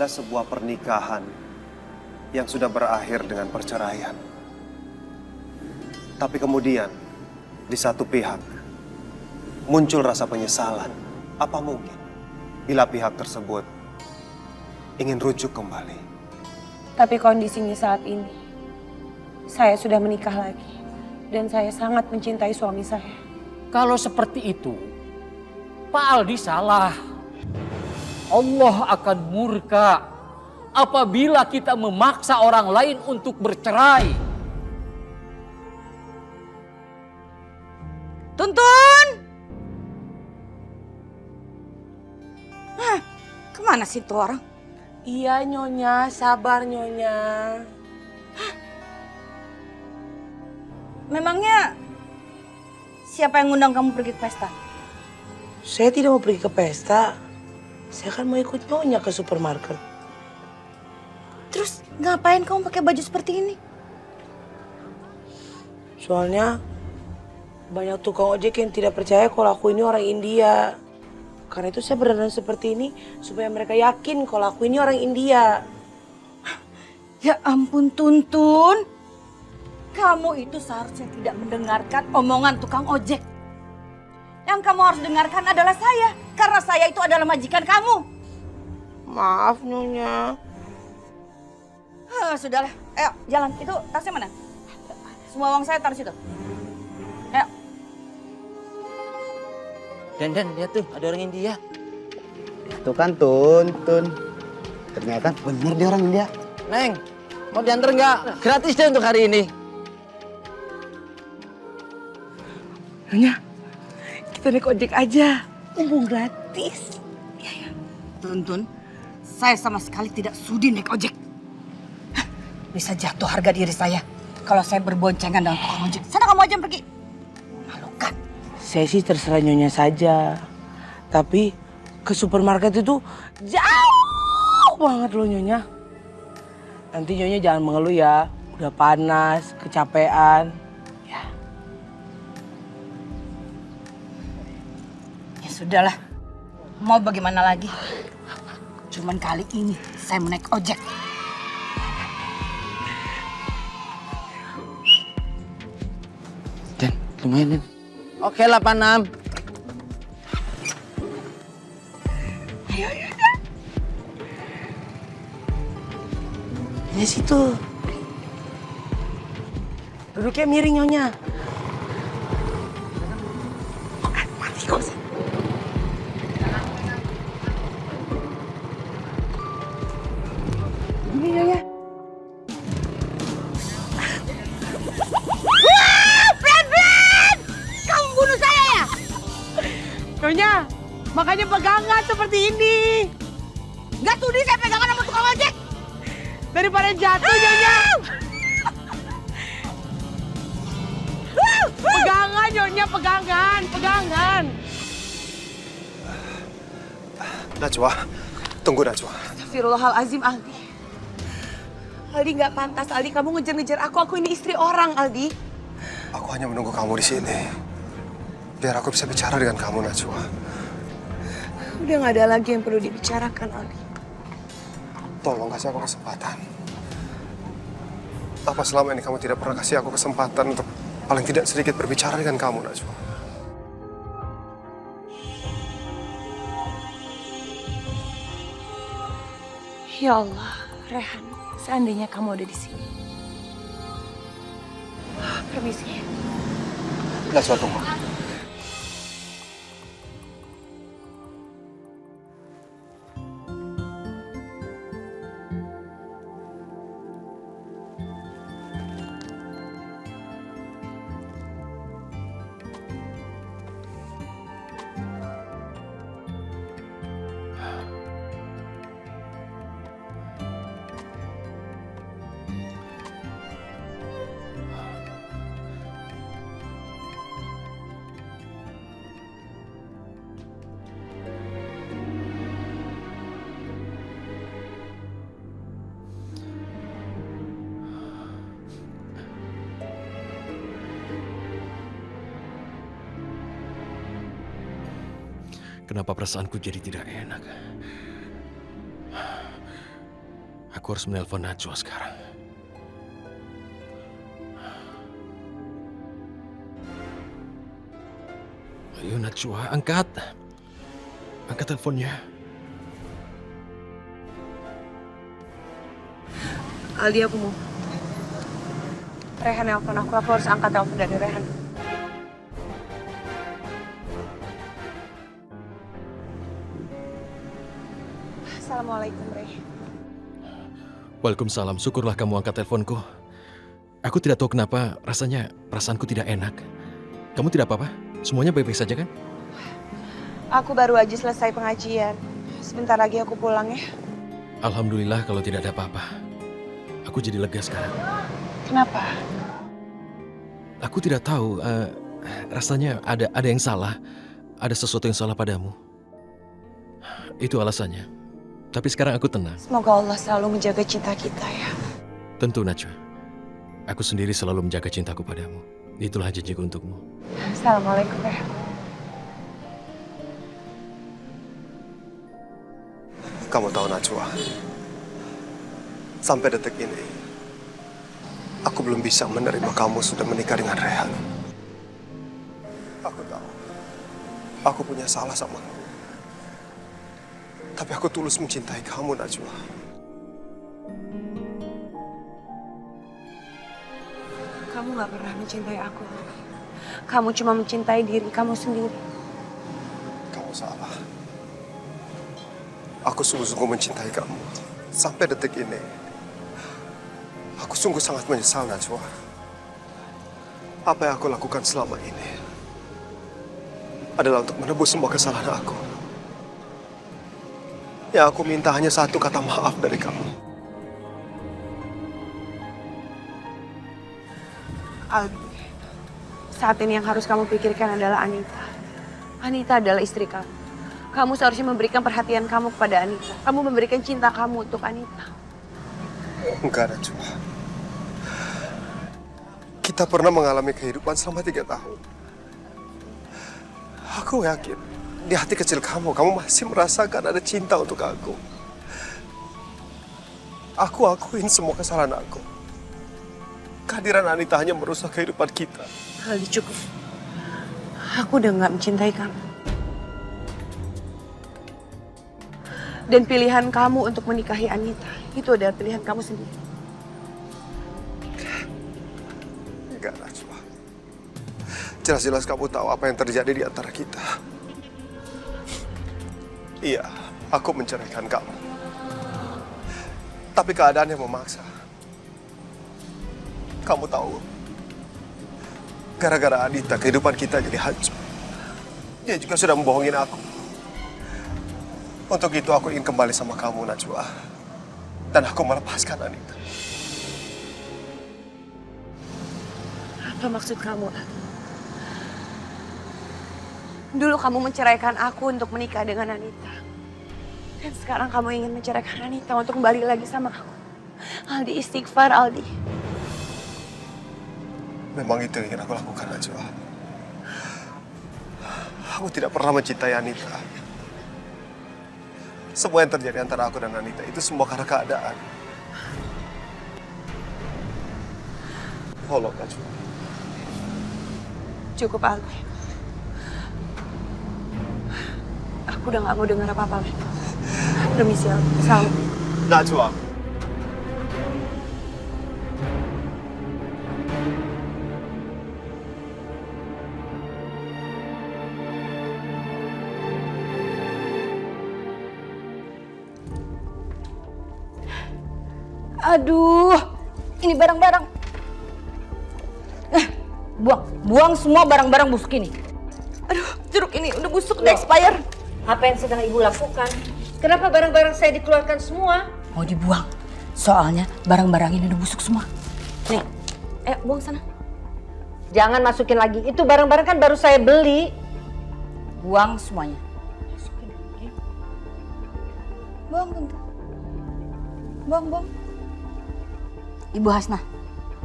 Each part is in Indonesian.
adalah sebuah pernikahan yang sudah berakhir dengan perceraian. Tapi kemudian, di satu pihak, muncul rasa penyesalan. Apa mungkin bila pihak tersebut ingin rujuk kembali? Tapi kondisinya saat ini, saya sudah menikah lagi. Dan saya sangat mencintai suami saya. Kalau seperti itu, Pak Aldi salah. Allah akan murka apabila kita memaksa orang lain untuk bercerai. Tuntun! Hah, kemana sih tuh orang? Iya Nyonya, sabar Nyonya. Memangnya siapa yang ngundang kamu pergi ke pesta? Saya tidak mau pergi ke pesta. Saya kan mau ikut Nyonya ke supermarket. Terus ngapain kamu pakai baju seperti ini? Soalnya banyak tukang ojek yang tidak percaya kalau aku ini orang India. Karena itu saya berdandan seperti ini supaya mereka yakin kalau aku ini orang India. Ya ampun Tuntun. Kamu itu seharusnya tidak mendengarkan omongan tukang ojek. Yang kamu harus dengarkan adalah saya. Karena saya itu adalah majikan kamu. Maaf Nyonya. Sudahlah, ayo jalan. Itu tasnya mana? Semua uang saya taruh situ. Ayo. Dan lihat tuh ada orang India. Tuh kan Tun. Ternyata bener dia orang India. Neng, mau diantar nggak? Gratis deh untuk hari ini. Nyonya, kita naik ojek aja. Mumpung gratis. Iya. Tuntun, saya sama sekali tidak sudi naik ojek. Bisa jatuh harga diri saya kalau saya berboncengan dengan tukang ojek. Sana kamu aja yang pergi. Malukan. Saya sih terserah Nyonya saja. Tapi ke supermarket itu jauh banget loh Nyonya. Nanti Nyonya jangan mengeluh ya. Udah panas, kecapean. Ya sudahlah. Mau bagaimana lagi? Cuman kali ini saya mau naik ojek. Dan lumayan, Dan. Oke, 86. Ayo. Ini situ. Duduknya miring Nyonya. Mati kok. Ini Nyonya. Kamu bunuh saya ya? Nyonya, makanya pegangan seperti ini. Gak sudi saya pegangan sama tukang ojek. Daripada jatuh Nyonya. Pegangan Nyonya, pegangan. Najwa, tunggu Najwa. Astagfirullahalazim Aldi. Aldi nggak pantas Aldi, kamu ngejar-ngejar aku ini istri orang Aldi. Aku hanya menunggu kamu di sini. Biar aku bisa bicara dengan kamu, Najwa. Udah nggak ada lagi yang perlu dibicarakan Aldi. Tolong kasih aku kesempatan. Apa selama ini kamu tidak pernah kasih aku kesempatan untuk paling tidak sedikit berbicara dengan kamu, Najwa? Ya Allah, Rehan, seandainya kamu ada di sini. Permisi. Najwa, tunggu. Kenapa perasaanku jadi tidak enak? Aku harus menelpon Najwa sekarang. Ayo Najwa, angkat. Angkat teleponnya. Aldi, aku mau. Rehan nelfon aku harus angkat telepon dari Rehan. Assalamualaikum, Rey. Waalaikumsalam, syukurlah kamu angkat teleponku. Aku tidak tahu kenapa, rasanya perasaanku tidak enak. Kamu tidak apa-apa? Semuanya baik-baik saja kan? Aku baru aja selesai pengajian. Sebentar lagi aku pulang ya. Alhamdulillah kalau tidak ada apa-apa. Aku jadi lega sekarang. Kenapa? Aku tidak tahu, rasanya ada yang salah. Ada sesuatu yang salah padamu. Itu alasannya. Tapi sekarang aku tenang. Semoga Allah selalu menjaga cinta kita ya. Tentu Najwa. Aku sendiri selalu menjaga cintaku padamu. Itulah janjiku untukmu. Assalamualaikum ya. Kamu tahu Najwa, sampai detik ini, aku belum bisa menerima kamu sudah menikah dengan Rehan. Aku tahu, aku punya salah sama kamu. Tapi aku tulus mencintai kamu, Najwa. Kamu gak pernah mencintai aku. Kamu cuma mencintai diri kamu sendiri. Kamu salah. Aku sungguh-sungguh mencintai kamu. Sampai detik ini, aku sungguh sangat menyesal, Najwa. Apa yang aku lakukan selama ini adalah untuk menebus semua kesalahan aku. Ya, aku minta hanya satu kata maaf dari kamu. Aldi, saat ini yang harus kamu pikirkan adalah Anita. Anita adalah istri kamu. Kamu seharusnya memberikan perhatian kamu kepada Anita. Kamu memberikan cinta kamu untuk Anita. Enggak, Najwa. Kita pernah mengalami kehidupan selama 3 tahun. Aku yakin, di hati kecil kamu masih merasakan ada cinta untuk aku. Aku akuin semua kesalahan aku. Kehadiran Anita hanya merusak kehidupan kita. Aldi, cukup. Aku udah gak mencintai kamu. Dan pilihan kamu untuk menikahi Anita, itu adalah pilihan kamu sendiri. Enggak, Najwa. Jelas-jelas kamu tahu apa yang terjadi di antara kita. Iya, aku menceraikan kamu. Tapi keadaan yang memaksa. Kamu tahu, gara-gara Anita, kehidupan kita jadi hancur. Dia juga sudah membohongin aku. Untuk itu aku ingin kembali sama kamu, Najwa. Dan aku melepaskan Anita. Apa maksud kamu, Al? Dulu kamu menceraikan aku untuk menikah dengan Anita. Dan sekarang kamu ingin menceraikan Anita untuk kembali lagi sama aku. Aldi, istighfar, Aldi. Memang itu yang ingin aku lakukan, Najwa. Aku tidak pernah mencintai Anita. Semua yang terjadi antara aku dan Anita itu semua karena keadaan. Tolong, Najwa. Cukup, Aldi. Aku udah gak mau dengar apa-apa lagi. Permisi, Aldi. Salam. Najwa. Aduh, ini barang-barang. Buang semua barang-barang busuk ini. Aduh, jeruk ini udah busuk, udah expire. Apa yang sedang ibu lakukan? Kenapa barang-barang saya dikeluarkan semua? Mau dibuang, soalnya barang-barang ini udah busuk semua. Nih, buang sana. Jangan masukin lagi, itu barang-barang kan baru saya beli. Buang semuanya. Masukin, ya. Buang, Tante. Buang. Ibu Hasnah,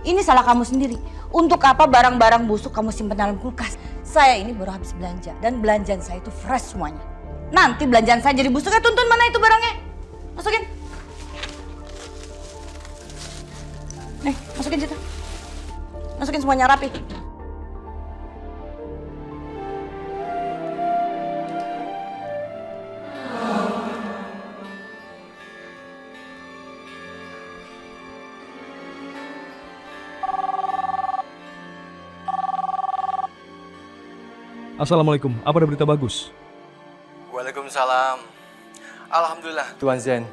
ini salah kamu sendiri. Untuk apa barang-barang busuk kamu simpan dalam kulkas? Saya ini baru habis belanja dan belanjaan saya itu fresh semuanya. Nanti belanjaan saya jadi busuk, tuntun mana itu barangnya? Masukin. Nih, masukin situ. Masukin semuanya rapi. Assalamualaikum, apa ada berita bagus? Waalaikumsalam. Alhamdulillah, Tuan Zen.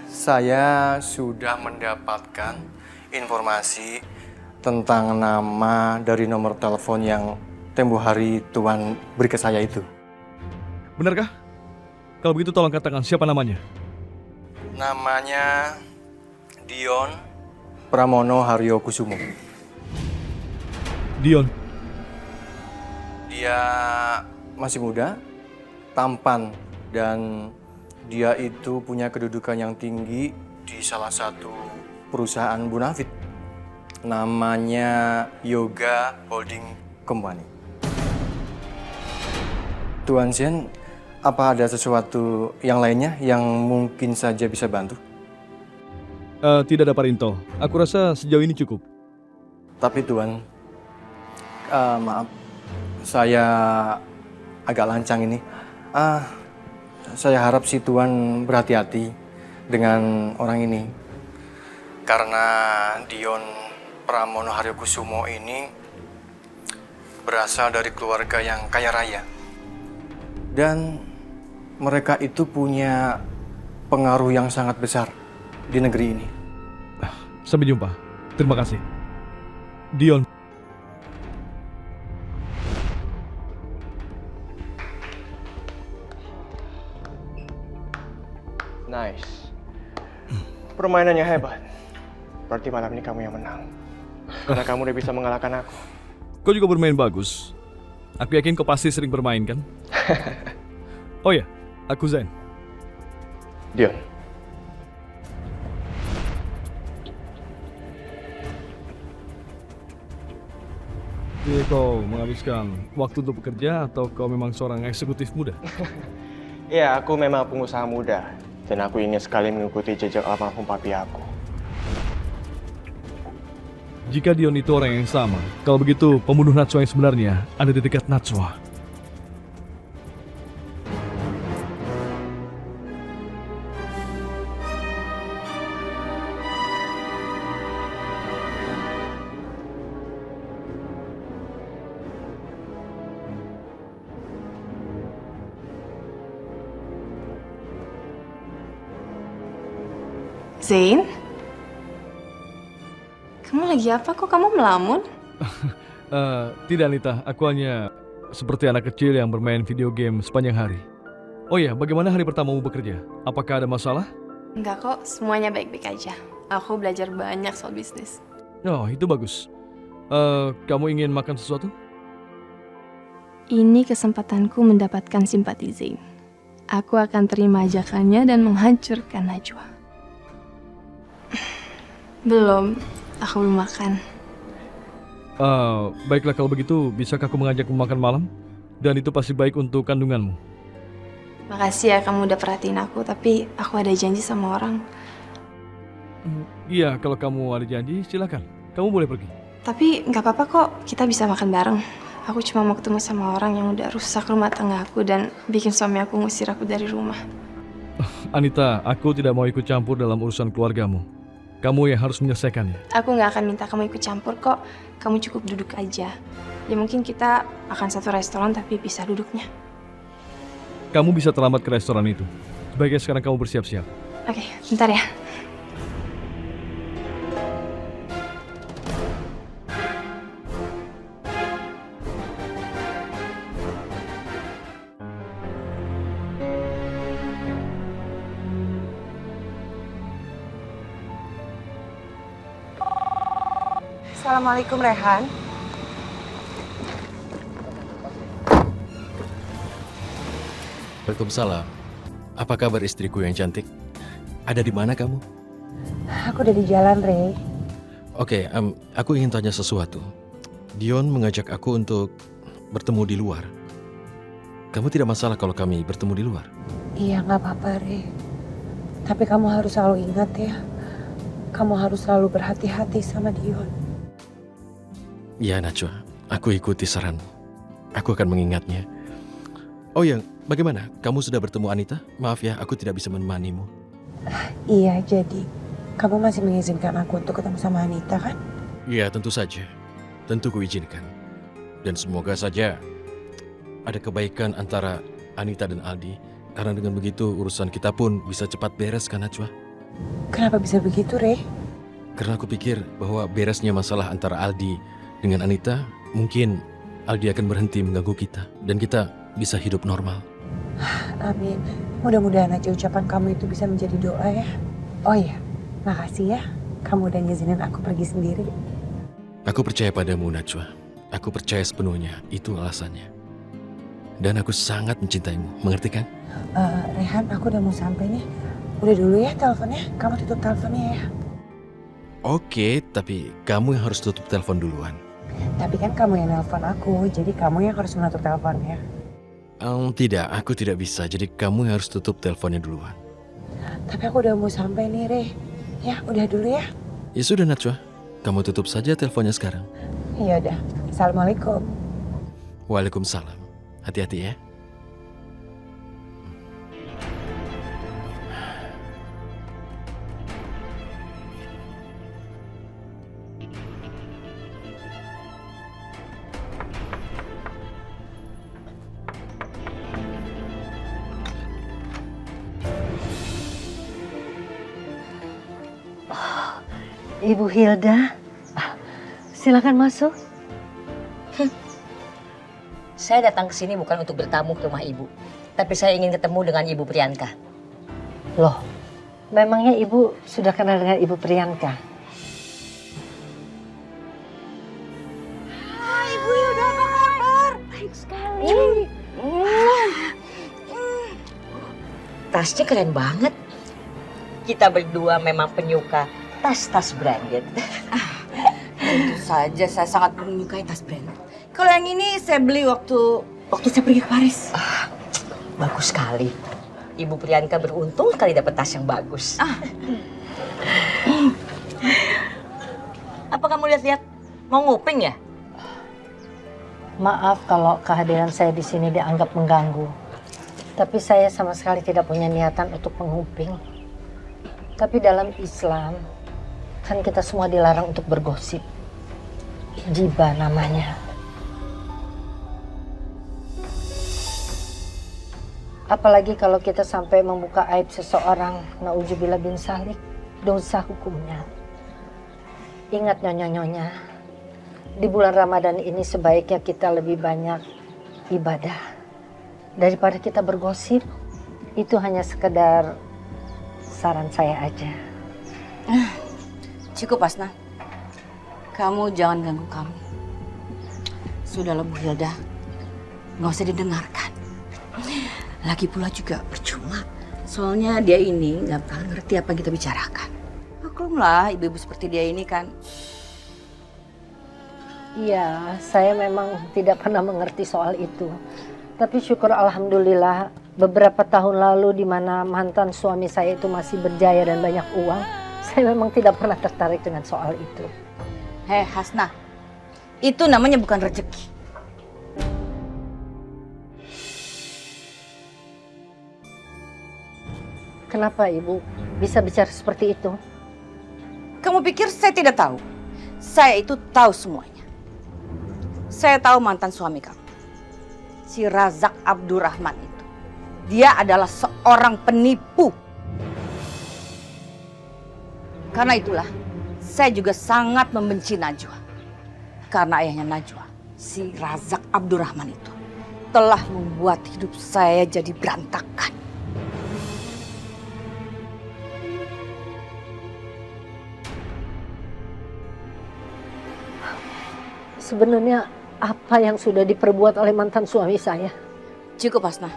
Saya sudah mendapatkan informasi tentang nama dari nomor telepon yang tempo hari Tuan beri ke saya itu. Benarkah? Kalau begitu tolong katakan siapa namanya. Namanya Dion Pramono Haryo Kusumo. Dion. Dia masih muda, tampan, dan dia itu punya kedudukan yang tinggi di salah satu perusahaan bonafit. Namanya Yoga Holding Company. Tuan Zen, apa ada sesuatu yang lainnya yang mungkin saja bisa bantu? Tidak ada Pak Rinto. Aku rasa sejauh ini cukup. Tapi Tuan, maaf, saya agak lancang ini. Saya harap si Tuan berhati-hati dengan orang ini. Karena Dion Pramono Haryo Kusumo ini berasal dari keluarga yang kaya raya. Dan mereka itu punya pengaruh yang sangat besar di negeri ini. Sampai jumpa. Terima kasih. Dion. Nice. Permainannya hebat. Berarti malam ini kamu yang menang. Karena kamu udah bisa mengalahkan aku. Kau juga bermain bagus. Aku yakin kau pasti sering bermain kan? Oh ya, aku Zen. Dion. Jadi kau menghabiskan waktu untuk bekerja atau kau memang seorang eksekutif muda? Ya, aku memang pengusaha muda. Dan aku ingin sekali mengikuti jejak almarhum papi aku. Jika Dion itu orang yang sama, kalau begitu pembunuh Natsua yang sebenarnya ada di dekat Natsua. Zain? Kamu lagi apa kok kamu melamun? Tidak Anita, aku hanya seperti anak kecil yang bermain video game sepanjang hari. Oh ya, bagaimana hari pertamamu bekerja? Apakah ada masalah? Enggak kok, semuanya baik-baik aja. Aku belajar banyak soal bisnis. Oh, itu bagus. Kamu ingin makan sesuatu? Ini kesempatanku mendapatkan simpati Zain. Aku akan terima ajakannya dan menghancurkan Najwa. Belum, aku belum makan. Baiklah kalau begitu, bisakah aku mengajakmu makan malam? Dan itu pasti baik untuk kandunganmu. Makasih ya kamu udah perhatiin aku, tapi aku ada janji sama orang. Iya, kalau kamu ada janji, silakan. Kamu boleh pergi. Tapi nggak apa-apa kok, kita bisa makan bareng. Aku cuma mau ketemu sama orang yang udah rusak rumah tangga aku dan bikin suami aku ngusir aku dari rumah. Anita, aku tidak mau ikut campur dalam urusan keluargamu. Kamu yang harus menyelesaikannya. Aku nggak akan minta kamu ikut campur kok. Kamu cukup duduk aja. Ya mungkin kita akan satu restoran tapi bisa duduknya. Kamu bisa terlambat ke restoran itu. Sebaiknya sekarang kamu bersiap-siap. Oke, bentar ya. Assalamualaikum Rehan. Waalaikumsalam. Apa kabar istriku yang cantik? Ada di mana kamu? Aku udah di jalan, Rey. Oke, aku ingin tanya sesuatu. Dion mengajak aku untuk bertemu di luar. Kamu tidak masalah kalau kami bertemu di luar? Iya, nggak apa-apa, Rey. Tapi kamu harus selalu ingat ya, kamu harus selalu berhati-hati sama Dion. Ya Najwa, aku ikuti saranmu. Aku akan mengingatnya. Oh ya, bagaimana? Kamu sudah bertemu Anita? Maaf ya, aku tidak bisa menemanimu. Iya, jadi kamu masih mengizinkan aku untuk ketemu sama Anita kan? Ya, tentu saja. Tentu kuizinkan. Dan semoga saja ada kebaikan antara Anita dan Aldi. Karena dengan begitu urusan kita pun bisa cepat beres kan Najwa? Kenapa bisa begitu, Rey? Karena aku pikir bahwa beresnya masalah antara Aldi dengan Anita, mungkin Aldi akan berhenti mengganggu kita. Dan kita bisa hidup normal. Amin. Mudah-mudahan aja ucapan kamu itu bisa menjadi doa ya. Oh iya, makasih ya. Kamu udah ngizinin aku pergi sendiri. Aku percaya padamu Najwa. Aku percaya sepenuhnya, itu alasannya. Dan aku sangat mencintaimu, mengerti kan? Rehan, aku udah mau sampai nih. Udah dulu ya teleponnya, kamu tutup teleponnya ya. Oke, tapi kamu yang harus tutup telepon duluan. Tapi kan kamu yang nelpon aku, jadi kamu yang harus menutup teleponnya. Tidak, aku tidak bisa. Jadi kamu yang harus tutup teleponnya duluan. Tapi aku udah mau sampai nih, Rey. Ya, udah dulu ya. Ya sudah Najwa, kamu tutup saja teleponnya sekarang. Iya udah. Assalamualaikum. Waalaikumsalam. Hati-hati ya. Ibu Hilda, silakan masuk. Saya datang ke sini bukan untuk bertamu ke rumah ibu, tapi saya ingin ketemu dengan Ibu Priyanka. Loh, memangnya ibu sudah kenal dengan Ibu Priyanka? Hai Ibu Hilda, apa kabar? Baik sekali. Tasnya keren banget. Kita berdua memang penyuka tas-tas branded. Tentu saja saya sangat menyukai tas branded. Kalau yang ini saya beli waktu saya pergi ke Paris. Bagus sekali. Ibu Priyanka beruntung sekali dapat tas yang bagus. Apa kamu lihat-lihat? Mau nguping ya? Maaf kalau kehadiran saya di sini dianggap mengganggu. Tapi saya sama sekali tidak punya niatan untuk menguping. Tapi dalam Islam, kan kita semua dilarang untuk bergosip. Gibah namanya. Apalagi kalau kita sampai membuka aib seseorang, na'udzubillah bin salik, dosa hukumnya. Ingat nyonya-nyonya, di bulan Ramadan ini sebaiknya kita lebih banyak ibadah. Daripada kita bergosip, itu hanya sekedar saran saya aja. Cukup Asna. Kamu jangan ganggu kami. Sudahlah Bu Hilda, nggak usah didengarkan. Lagi pula juga percuma. Soalnya dia ini nggak bakal ngerti apa yang kita bicarakan. Maklumlah ibu-ibu seperti dia ini kan. Iya, saya memang tidak pernah mengerti soal itu. Tapi syukur alhamdulillah beberapa tahun lalu di mana mantan suami saya itu masih berjaya dan banyak uang, saya memang tidak pernah tertarik dengan soal itu. Hei Hasna, itu namanya bukan rezeki. Kenapa Ibu bisa bicara seperti itu? Kamu pikir saya tidak tahu? Saya itu tahu semuanya. Saya tahu mantan suami kamu, si Razak Abdurrahman itu. Dia adalah seorang penipu. Karena itulah, saya juga sangat membenci Najwa. Karena ayahnya Najwa, si Razak Abdurrahman itu, telah membuat hidup saya jadi berantakan. Sebenarnya apa yang sudah diperbuat oleh mantan suami saya? Cukup Hasna,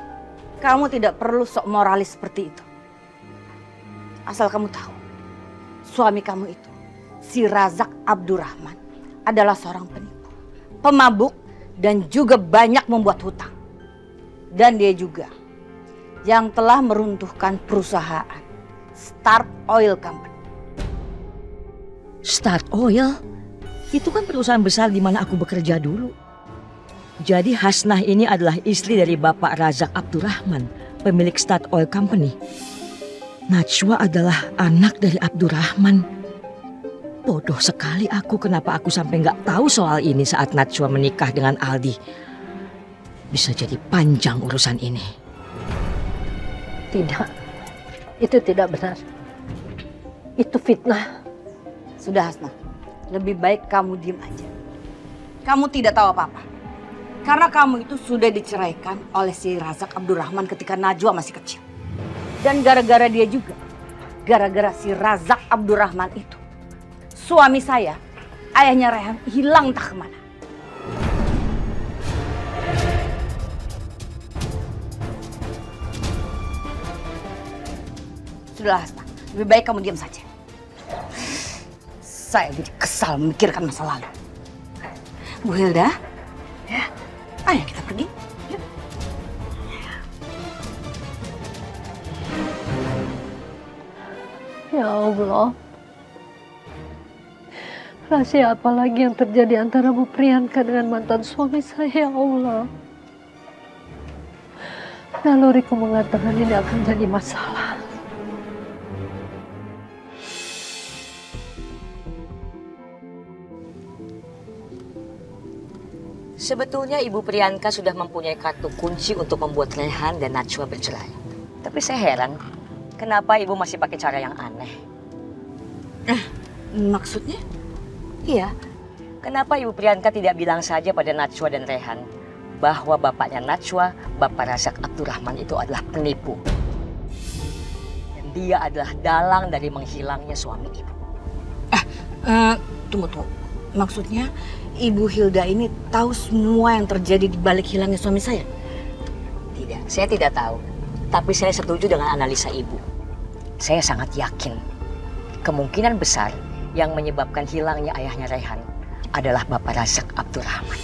kamu tidak perlu sok moralis seperti itu. Asal kamu tahu, suami kamu itu, si Razak Abdurrahman, adalah seorang penipu, pemabuk, dan juga banyak membuat hutang. Dan dia juga yang telah meruntuhkan perusahaan Start Oil Company. Start Oil? Itu kan perusahaan besar di mana aku bekerja dulu. Jadi Hasnah ini adalah istri dari Bapak Razak Abdurrahman, pemilik Start Oil Company. Najwa adalah anak dari Abdurrahman. Bodoh sekali aku, kenapa aku sampai nggak tahu soal ini saat Najwa menikah dengan Aldi. Bisa jadi panjang urusan ini. Tidak, itu tidak benar. Itu fitnah. Sudah Hasnah, lebih baik kamu diem aja. Kamu tidak tahu apa-apa. Karena kamu itu sudah diceraikan oleh si Razak Abdurrahman ketika Najwa masih kecil. Dan gara-gara dia juga, gara-gara si Razak Abdurrahman itu, suami saya, ayahnya Rehan, hilang entah kemana. Sudahlah Hasnah, lebih baik kamu diam saja. Saya jadi kesal memikirkan masa lalu. Bu Hilda, ya, ayo kita pergi. Yuk. Ya Allah. Rahasia apa lagi yang terjadi antara Bu Priyanka dengan mantan suami saya, ya Allah. Naluriku mengatakan ini akan jadi masalah. Sebetulnya Ibu Priyanka sudah mempunyai kartu kunci untuk membuat Rehan dan Najwa bercerai. Tapi saya heran, kenapa Ibu masih pakai cara yang aneh? Maksudnya? Iya, kenapa Ibu Priyanka tidak bilang saja pada Najwa dan Rehan bahwa bapaknya Najwa, Bapak Razak Abdurrahman itu adalah penipu. Dan dia adalah dalang dari menghilangnya suami Ibu. Tunggu. Maksudnya Ibu Hilda ini tahu semua yang terjadi di balik hilangnya suami saya? Tidak, saya tidak tahu. Tapi saya setuju dengan analisa Ibu. Saya sangat yakin kemungkinan besar yang menyebabkan hilangnya ayahnya Rehan adalah Bapak Razak Abdurrahman.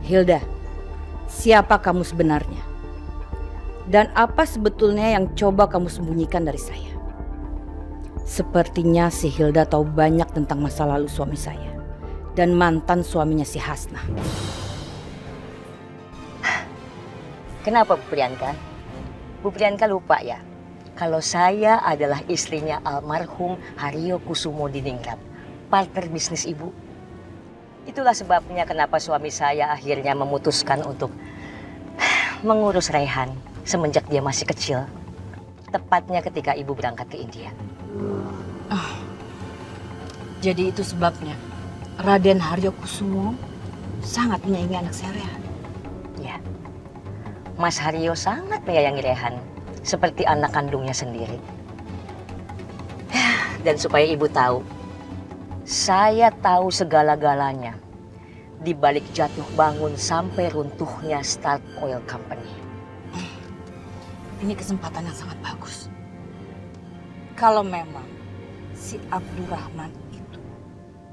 Hilda, siapa kamu sebenarnya? Dan apa sebetulnya yang coba kamu sembunyikan dari saya? Sepertinya si Hilda tahu banyak tentang masa lalu suami saya dan mantan suaminya si Hasnah. Kenapa Bu Priyanka? Bu Priyanka lupa ya, kalau saya adalah istrinya almarhum Haryo Kusumo Diningrat, partner bisnis Ibu. Itulah sebabnya kenapa suami saya akhirnya memutuskan untuk mengurus Rehan semenjak dia masih kecil. Tepatnya ketika Ibu berangkat ke India. Jadi itu sebabnya Raden Haryo Kusumo sangat menyayangi anak saya Rehan. Ya, Mas Haryo sangat menyayangi Rehan seperti anak kandungnya sendiri. Dan supaya Ibu tahu, saya tahu segala-galanya di balik jatuh bangun sampai runtuhnya Start Oil Company. Ini kesempatan yang sangat bagus. Kalau memang si Abdurrahman itu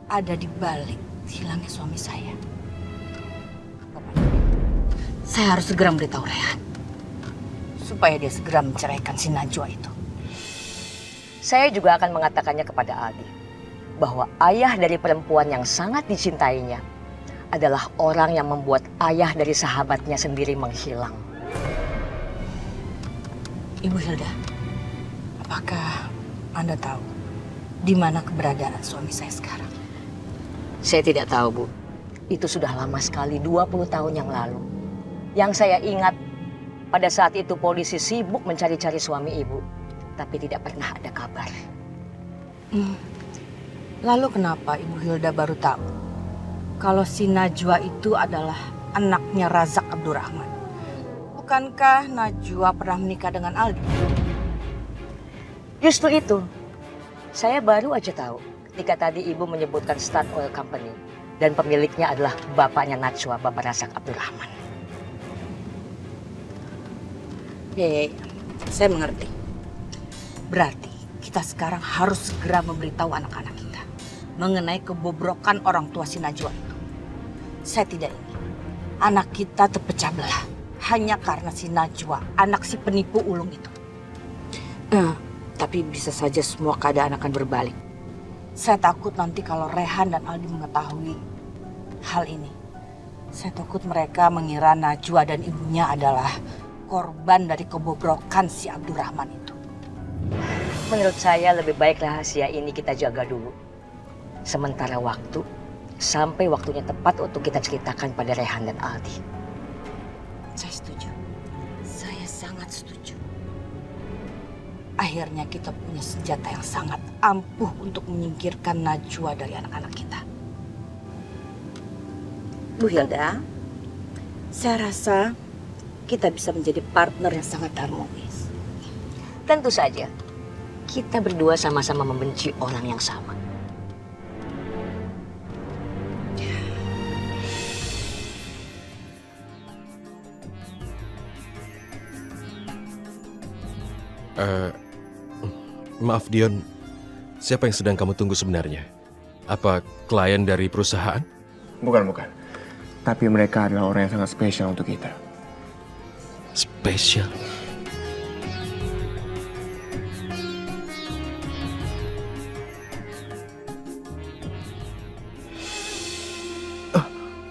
ada di balik hilangnya suami saya harus segera memberitahu Rehan supaya dia segera menceraikan si Najwa itu. Saya juga akan mengatakannya kepada Aldi bahwa ayah dari perempuan yang sangat dicintainya adalah orang yang membuat ayah dari sahabatnya sendiri menghilang. Ibu Hilda, apakah Anda tahu di mana keberadaan suami saya sekarang? Saya tidak tahu, Bu. Itu sudah lama sekali, 20 tahun yang lalu. Yang saya ingat, pada saat itu polisi sibuk mencari-cari suami Ibu, tapi tidak pernah ada kabar. Lalu kenapa Ibu Hilda baru tahu kalau si Najwa itu adalah anaknya Razak Abdurrahman? Bukankah Najwa pernah menikah dengan Aldi? Justru itu. Saya baru aja tahu ketika tadi Ibu menyebutkan Start Oil Company dan pemiliknya adalah bapaknya Najwa, Bapak Razak Abdurrahman. Ya, saya mengerti. Berarti kita sekarang harus segera memberitahu anak-anak kita mengenai kebobrokan orang tua si Najwa itu. Saya tidak ingin anak kita terpecah belah hanya karena si Najwa, anak si penipu ulung itu. Tapi bisa saja semua keadaan akan berbalik Saya takut nanti kalau Rehan dan Aldi mengetahui hal ini. Saya takut mereka mengira Najwa dan ibunya adalah korban dari kebobrokan si Abdurrahman itu. Menurut saya lebih baik rahasia ini kita jaga dulu. Sementara waktu, sampai waktunya tepat untuk kita ceritakan pada Rehan dan Aldi. Saya setuju. Saya sangat setuju. Akhirnya kita punya senjata yang sangat ampuh untuk menyingkirkan Najwa dari anak-anak kita. Bu Hilda, saya rasa kita bisa menjadi partner yang sangat harmonis. Tentu saja, kita berdua sama-sama membenci orang yang sama. Maaf Dion, siapa yang sedang kamu tunggu sebenarnya? Apa klien dari perusahaan? Bukan. Tapi mereka adalah orang yang sangat spesial untuk kita. Spesial?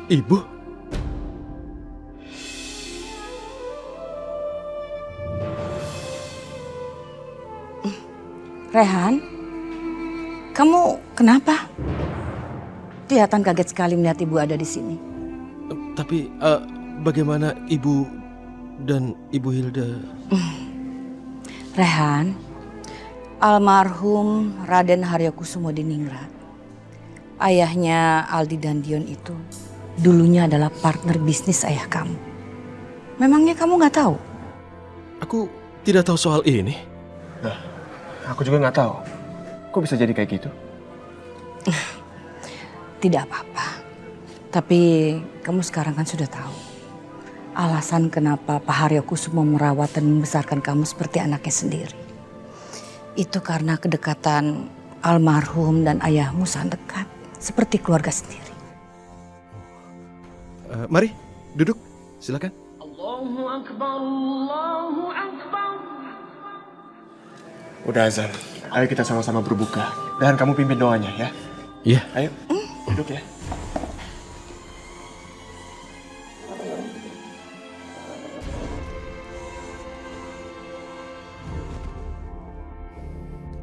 Ibu? Rehan, kamu kenapa? Kelihatan kaget sekali melihat ibu ada di sini. Tapi bagaimana Ibu dan Ibu Hilda? Rehan, almarhum Raden Haryokusumo Diningrat, ayahnya Aldi dan Dion itu dulunya adalah partner bisnis ayah kamu. Memangnya kamu nggak tahu? Aku tidak tahu soal ini. Nah, aku juga nggak tahu. Kok bisa jadi kayak gitu? Tidak apa-apa. Tapi kamu sekarang kan sudah tahu alasan kenapa Pak Haryokusumo merawat dan membesarkan kamu seperti anaknya sendiri. Itu karena kedekatan almarhum dan ayahmu sangat dekat, seperti keluarga sendiri. Mari, duduk. Silakan. Allahu Akbar, Allahu Akbar. Udah azan. Ayo kita sama-sama berbuka. Dan kamu pimpin doanya ya. Iya. Ayo, duduk ya.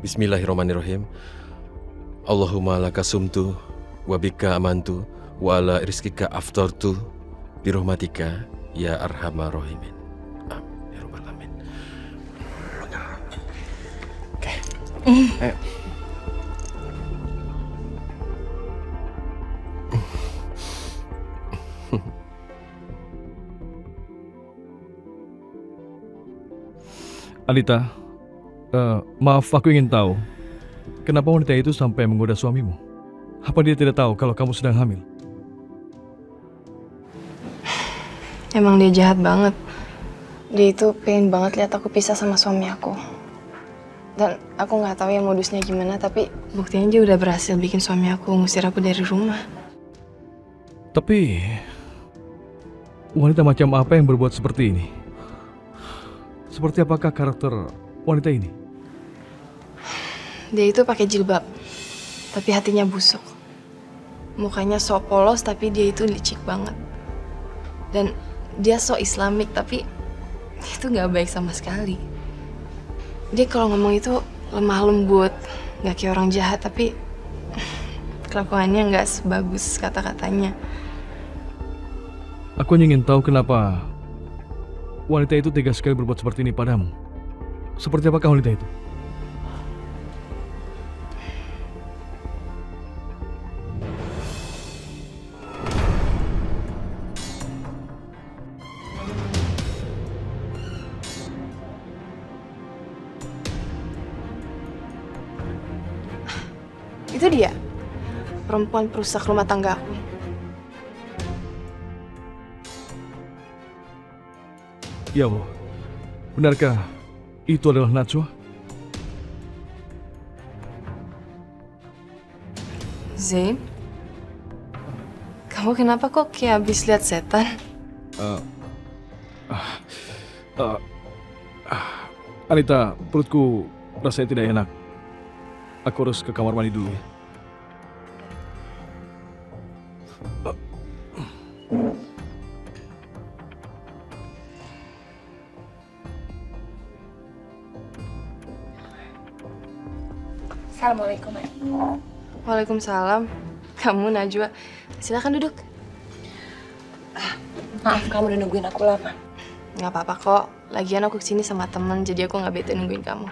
Bismillahirrahmanirrahim. Allahumma laka sumtu wa bika amantu wa ala rizkika aftartu birahmatika ya arhamar rahimin. Amin ya rabbal alamin. Oke. Ayo. Anita, maaf aku ingin tahu, kenapa wanita itu sampai menggoda suamimu? Apa dia tidak tahu kalau kamu sedang hamil? Emang dia jahat banget. Dia itu pengen banget lihat aku pisah sama suami aku. Dan aku nggak tahu ya modusnya gimana, tapi buktinya dia udah berhasil bikin suami aku ngusir aku dari rumah. Tapi, wanita macam apa yang berbuat seperti ini? Seperti apakah karakter wanita ini? Dia itu pakai jilbab, tapi hatinya busuk. Mukanya sok polos, tapi dia itu licik banget. Dan dia sok islamik, tapi itu nggak baik sama sekali. Dia kalau ngomong itu lemah lembut, nggak kayak orang jahat, tapi kelakuannya nggak sebagus kata-katanya. Aku ingin tahu kenapa wanita itu tega sekali berbuat seperti ini padamu. Seperti apakah wanita itu? Itu dia, perempuan perusak rumah tangga aku. Ya Allah, benarkah itu adalah Najwa? Zain, kamu kenapa kok kayak habis lihat setan? Anita, perutku rasanya tidak enak. Aku harus ke kamar mandi dulu ya. Assalamualaikum. Waalaikumsalam. Kamu Najwa. Silakan duduk. Maaf, kamu udah nungguin aku lama. Nggak apa-apa kok. Lagian aku kesini sama temen, jadi aku nggak bete nungguin kamu.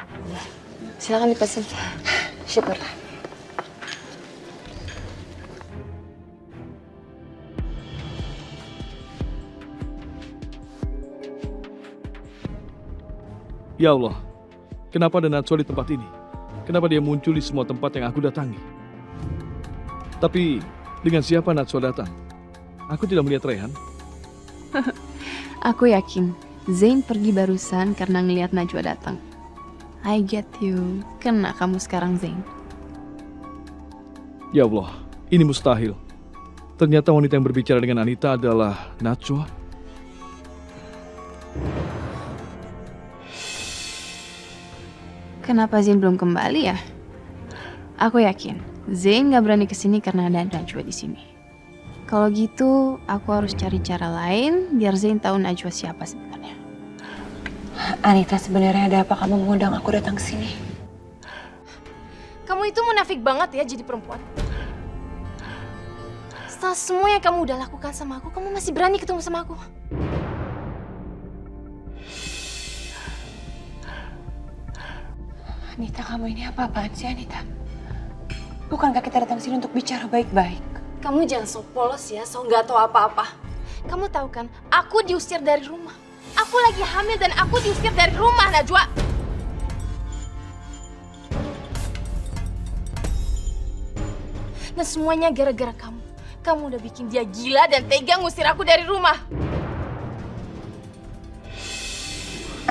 Silakan dipesan. Syukurlah. Ya Allah, kenapa ada Najwa di tempat ini? Kenapa dia muncul di semua tempat yang aku datangi? Tapi dengan siapa Najwa datang? Aku tidak melihat Rehan. Aku yakin Zain pergi barusan karena ngelihat Najwa datang. I get you. Kena kamu sekarang, Zain. Ya Allah, ini mustahil. Ternyata wanita yang berbicara dengan Anita adalah Najwa. Kenapa Zain belum kembali ya? Aku yakin Zain nggak berani kesini karena ada Najwa di sini. Kalau gitu, aku harus cari cara lain biar Zain tahu Najwa siapa sebenarnya. Anita, sebenarnya ada apa kamu mengundang aku datang ke sini? Kamu itu munafik banget ya jadi perempuan. Setelah semua yang kamu udah lakukan sama aku, kamu masih berani ketemu sama aku. Anita, kamu ini apa-apaan sih, Anita? Bukankah kita datang sini untuk bicara baik-baik? Kamu jangan so polos ya, so nggak tahu apa-apa. Kamu tahu kan, aku diusir dari rumah. Aku lagi hamil dan aku diusir dari rumah, Najwa. Dan semuanya gara-gara kamu. Kamu udah bikin dia gila dan tega ngusir aku dari rumah.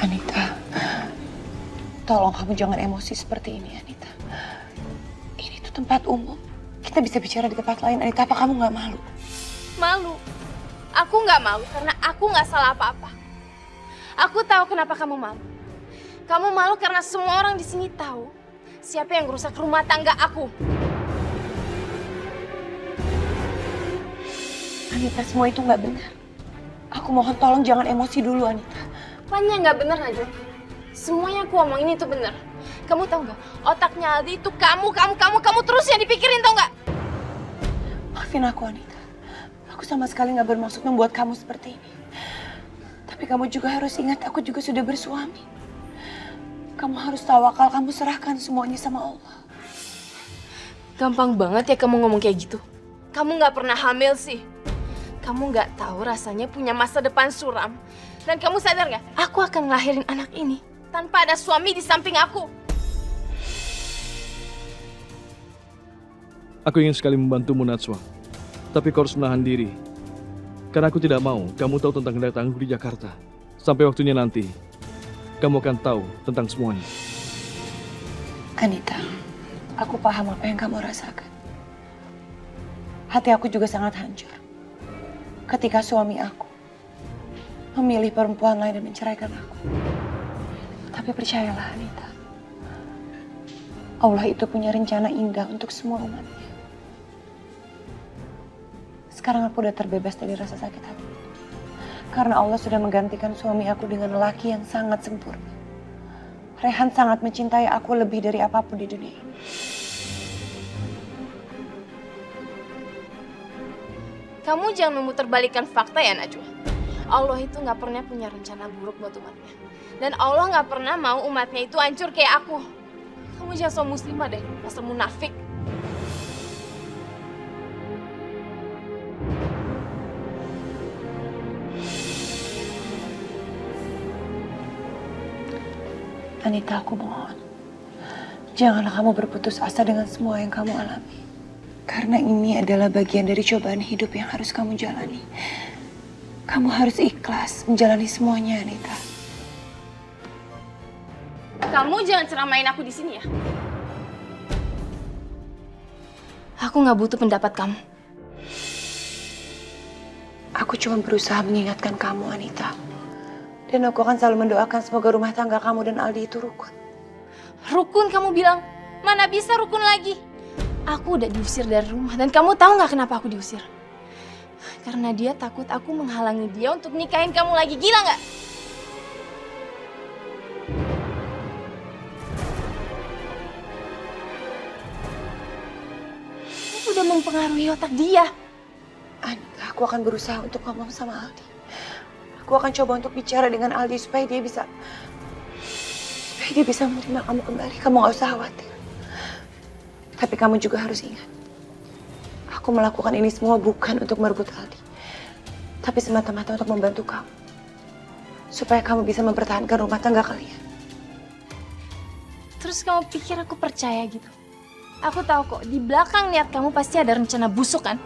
Anita, tolong kamu jangan emosi seperti ini, Anita. Ini tuh tempat umum. Kita bisa bicara di tempat lain, Anita. Apa kamu nggak malu? Malu. Aku nggak malu karena aku nggak salah apa-apa. Aku tahu kenapa kamu malu. Kamu malu karena semua orang di sini tahu siapa yang merusak rumah tangga aku. Anita, semua itu nggak benar. Aku mohon tolong jangan emosi dulu, Anita. Apanya nggak benar, Najwa? Semuanya aku omongin itu benar. Kamu tahu nggak? Otaknya Aldi itu kamu terus yang dipikirin, tau nggak? Maafin aku, Anita. Aku sama sekali nggak bermaksud membuat kamu seperti ini. Tapi kamu juga harus ingat, aku juga sudah bersuami. Kamu harus tawakal, kamu serahkan semuanya sama Allah. Gampang banget ya kamu ngomong kayak gitu. Kamu nggak pernah hamil sih. Kamu nggak tahu rasanya punya masa depan suram. Dan kamu sadar nggak? Aku akan ngelahirin anak ini tanpa ada suami di samping aku. Aku ingin sekali membantumu, Najwa. Tapi kau harus menahan diri. Karena aku tidak mau kamu tahu tentang kedatanganku di Jakarta. Sampai waktunya nanti, kamu akan tahu tentang semuanya. Anita, aku paham apa yang kamu rasakan. Hati aku juga sangat hancur. Ketika suami aku memilih perempuan lain dan menceraikan aku. Tapi percayalah, Anita. Allah itu punya rencana indah untuk semua umatnya. Sekarang aku udah terbebas dari rasa sakit hati. Karena Allah sudah menggantikan suami aku dengan lelaki yang sangat sempurna. Rehan sangat mencintai aku lebih dari apapun di dunia ini. Kamu jangan memutarbalikkan fakta ya, Najwa. Allah itu nggak pernah punya rencana buruk buat umatnya. Dan Allah nggak pernah mau umatnya itu hancur kayak aku. Kamu jangan so muslimah deh, asal munafik. Anita, aku mohon. Janganlah kamu berputus asa dengan semua yang kamu alami. Karena ini adalah bagian dari cobaan hidup yang harus kamu jalani. Kamu harus ikhlas menjalani semuanya, Anita. Kamu jangan ceramain aku di sini ya. Aku nggak butuh pendapat kamu. Aku cuma berusaha mengingatkan kamu, Anita. Dan aku akan selalu mendoakan semoga rumah tangga kamu dan Aldi itu rukun. Rukun kamu bilang? Mana bisa rukun lagi? Aku udah diusir dari rumah dan kamu tahu nggak kenapa aku diusir? Karena dia takut aku menghalangi dia untuk nikahin kamu lagi. Gila nggak? Itu udah mempengaruhi otak dia. Anita, aku akan berusaha untuk ngomong sama Aldi. Aku akan coba untuk bicara dengan Aldi supaya dia bisa menerima kamu kembali. Kamu gak usah khawatir. Tapi kamu juga harus ingat, aku melakukan ini semua bukan untuk merebut Aldi, tapi semata-mata untuk membantu kamu. Supaya kamu bisa mempertahankan rumah tangga kalian. Terus kamu pikir aku percaya gitu? Aku tahu kok, di belakang niat kamu pasti ada rencana busuk kan?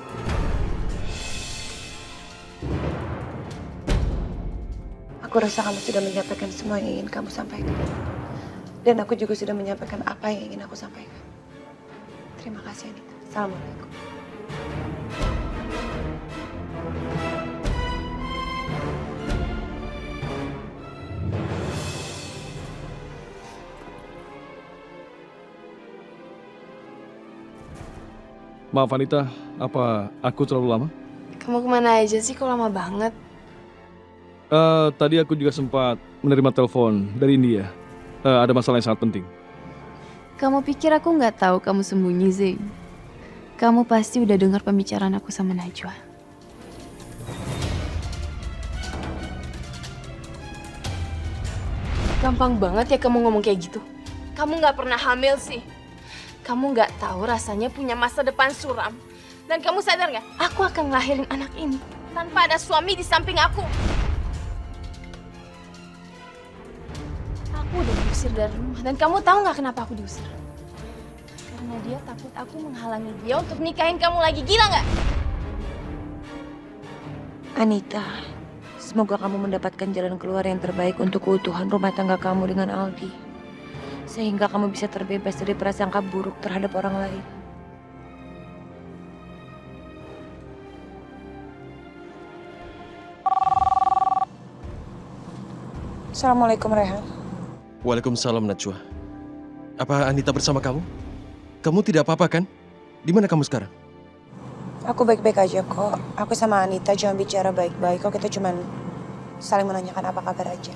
Aku rasa kamu sudah menyampaikan semua yang ingin kamu sampaikan. Dan aku juga sudah menyampaikan apa yang ingin aku sampaikan. Terima kasih, Anita. Assalamualaikum. Maaf Anita, apa aku terlalu lama? Kamu kemana aja sih kok lama banget? Tadi aku juga sempat menerima telepon dari India. Ada masalah yang sangat penting. Kamu pikir aku nggak tahu kamu sembunyi, Zain? Kamu pasti udah dengar pembicaraan aku sama Najwa. Gampang banget ya kamu ngomong kayak gitu. Kamu nggak pernah hamil sih. Kamu nggak tahu rasanya punya masa depan suram. Dan kamu sadar nggak? Aku akan ngelahirin anak ini tanpa ada suami di samping aku. Aku udah diusir dari rumah. Dan kamu tahu nggak kenapa aku diusir? Karena dia takut aku menghalangi dia untuk nikahin kamu lagi. Gila nggak? Anita, semoga kamu mendapatkan jalan keluar yang terbaik untuk keutuhan rumah tangga kamu dengan Aldi. Sehingga kamu bisa terbebas dari prasangka buruk terhadap orang lain. Assalamualaikum, Rehan. Waalaikumsalam, Najwa. Apa Anita bersama kamu? Kamu tidak apa-apa kan? Di mana kamu sekarang? Aku baik-baik aja kok. Aku sama Anita cuma bicara baik-baik kok. Kita cuma saling menanyakan apa kabar aja.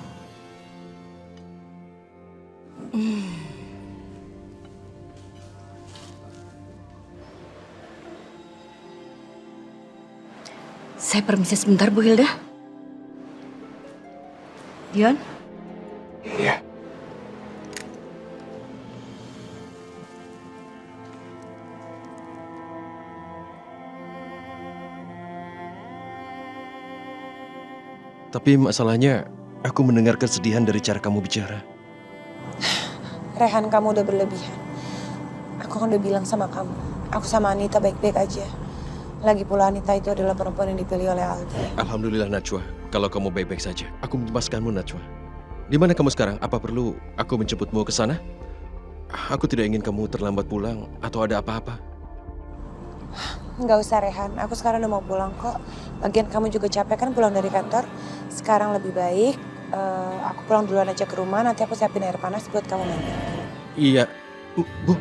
Saya permisi sebentar, Bu Hilda. Dion? Iya. Tapi masalahnya, aku mendengar kesedihan dari cara kamu bicara. Rehan, kamu udah berlebihan. Aku kan udah bilang sama kamu. Aku sama Anita baik-baik aja. Lagi pula Anita itu adalah perempuan yang dipilih oleh Aldi. Alhamdulillah, Najwa. Kalau kamu baik-baik saja, aku mencemaskanmu, Najwa. Di mana kamu sekarang? Apa perlu aku menjemputmu ke sana? Aku tidak ingin kamu terlambat pulang atau ada apa-apa. Nggak usah, Rehan. Aku sekarang udah mau pulang kok. Lagian kamu juga capek kan pulang dari kantor. Sekarang lebih baik aku pulang duluan aja ke rumah. Nanti aku siapin air panas buat kamu mandi. Iya, Bu.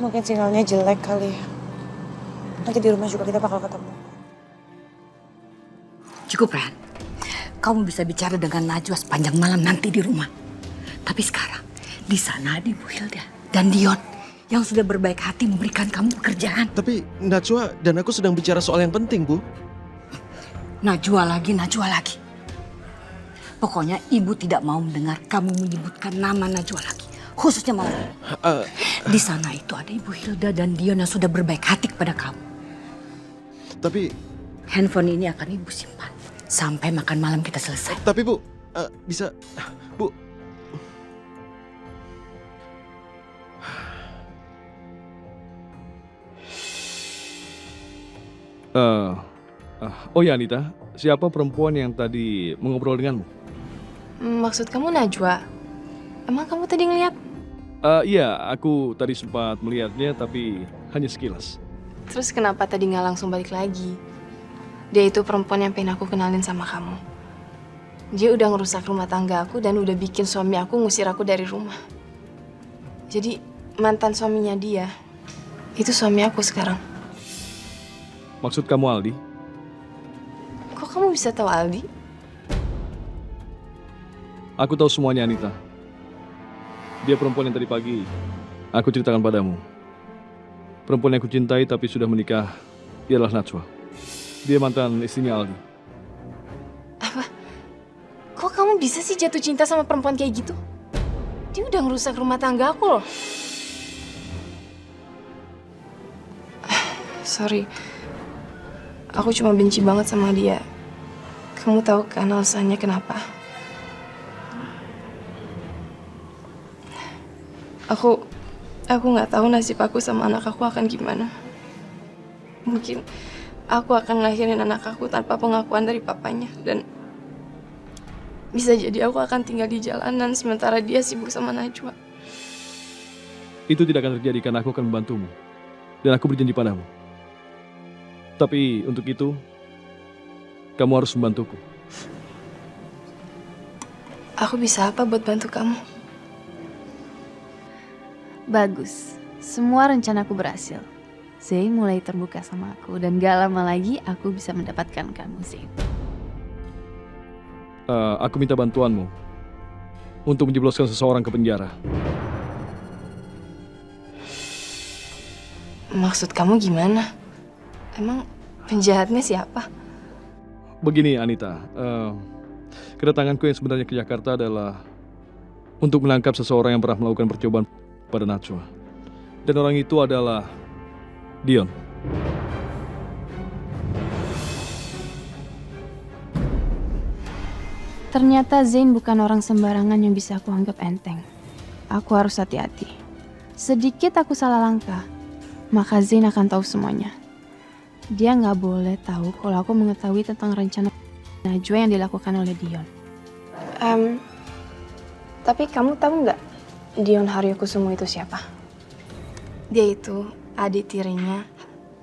Mungkin sinyalnya jelek kali ya. Nanti di rumah juga kita bakal ketemu. Cukup, Rehan. Kamu bisa bicara dengan Najwa sepanjang malam nanti di rumah. Tapi sekarang, di sana ada Bu Hilda dan Dion yang sudah berbaik hati memberikan kamu pekerjaan. Tapi Najwa dan aku sedang bicara soal yang penting, Bu. Najwa lagi. Pokoknya ibu tidak mau mendengar kamu menyebutkan nama Najwa lagi. Khususnya malam ini. Di sana itu ada Ibu Hilda dan Dion yang sudah berbaik hati kepada kamu. Tapi handphone ini akan ibu simpan sampai makan malam kita selesai. Tapi Bu, bisa, Bu. Oh ya Anita, siapa perempuan yang tadi mengobrol denganmu? Maksud kamu Najwa? Emang kamu tadi ngeliat? Iya, aku tadi sempat melihatnya tapi hanya sekilas. Terus kenapa tadi nggak langsung balik lagi? Dia itu perempuan yang pengen aku kenalin sama kamu. Dia udah ngerusak rumah tangga aku dan udah bikin suami aku ngusir aku dari rumah. Jadi mantan suaminya dia, itu suami aku sekarang. Maksud kamu Aldi? Kok kamu bisa tahu Aldi? Aku tahu semuanya Anita. Dia perempuan yang tadi pagi aku ceritakan padamu. Perempuan yang aku cintai tapi sudah menikah, dia adalah Najwa. Dia mantan istrinya Aldi. Apa? Kok kamu bisa sih jatuh cinta sama perempuan kayak gitu? Dia udah ngerusak rumah tangga aku loh. Sorry, aku cuma benci banget sama dia. Kamu tahu kan alasannya kenapa? Aku nggak tahu nasib aku sama anak aku akan gimana. Mungkin aku akan ngelahirin anak aku tanpa pengakuan dari papanya, dan bisa jadi aku akan tinggal di jalanan sementara dia sibuk sama Najwa. Itu tidak akan terjadi karena aku akan membantumu. Dan aku berjanji padamu. Tapi untuk itu, kamu harus membantuku. Aku bisa apa buat bantu kamu? Bagus, semua rencanaku berhasil. Zain mulai terbuka sama aku dan gak lama lagi aku bisa mendapatkan kamu, Zain. Aku minta bantuanmu untuk menjebloskan seseorang ke penjara. Maksud kamu gimana? Emang penjahatnya siapa? Begini Anita, kedatanganku yang sebenarnya ke Jakarta adalah untuk menangkap seseorang yang pernah melakukan percobaan pada Najwa. Dan orang itu adalah Dion. Ternyata Zain bukan orang sembarangan yang bisa aku anggap enteng. Aku harus hati-hati. Sedikit aku salah langkah, maka Zain akan tahu semuanya. Dia nggak boleh tahu kalau aku mengetahui tentang rencana Najwa yang dilakukan oleh Dion. Tapi kamu tahu nggak Dion Haryokusumo itu siapa? Dia itu adik tirinya